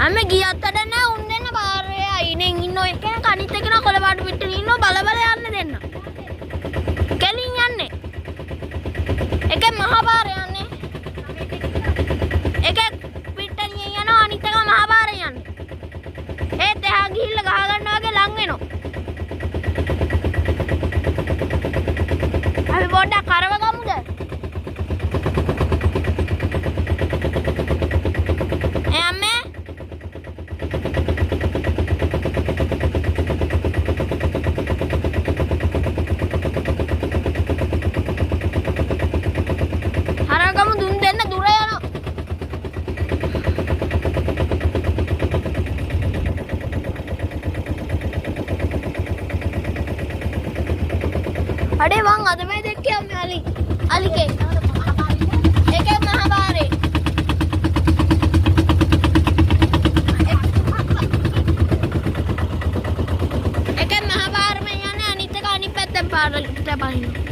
අම්ම ගියත් වැඩ නැහැ උන් දෙන්න පාරේ අයිනෙන් ඉන්න ඔය කෙනෙක් අනිත් එකන කොළපාට පිටින් ඉන්නව බල බල යන්න දෙන්න. කෙලින් යන්නේ. එකේ මහා පාරේ යන්නේ. එකේ පිටින් යනවා අනිත් එක මහා පාරේ යන්නේ. ඒත් එහා ගිහිල්ලා ගහ ගන්නවා වගේ ලං වෙනවා. අපි පොඩ්ඩක් කරව ගමුද? අම්මේ හරගම දුන් දෙන්න දුර යනවා. අඩේ වන් අද මේ දෙක්කේ අම්මේ අලිකේ ඒකේ මහා පාරේ එකෙන් මහා පාරෙන් යන්නේ අනිත් එක අනිත් පැත්තෙන් පාරට බහිනවා.